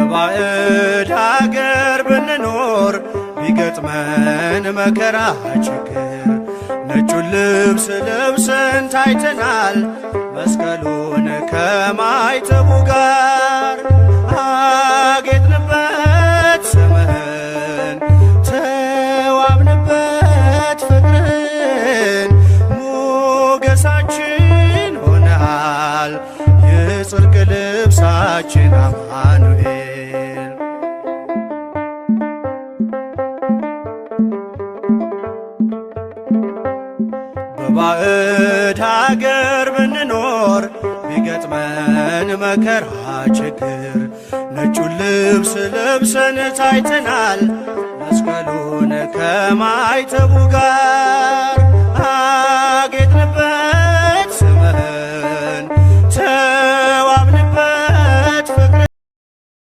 በባዕድ አገር ብንኖር ቢገጥመን መከራ ችግር ነጩን ልብስ ለብሰን ታይተናል መስቀሉን ከማይተቡ ጋር አጌጥንበት ስምህን ተዋብንበት ፍቅርን ሞገሳችን ሆነሃል የጽድቅ ልብሳችን አማኑኤል። በባዕድ አገር ብንኖር ቢገጥመን መከራ ችግር ነጩን ልብስ ለብሰን ታይተናል መስቀሉን ከማይተቡ ጋር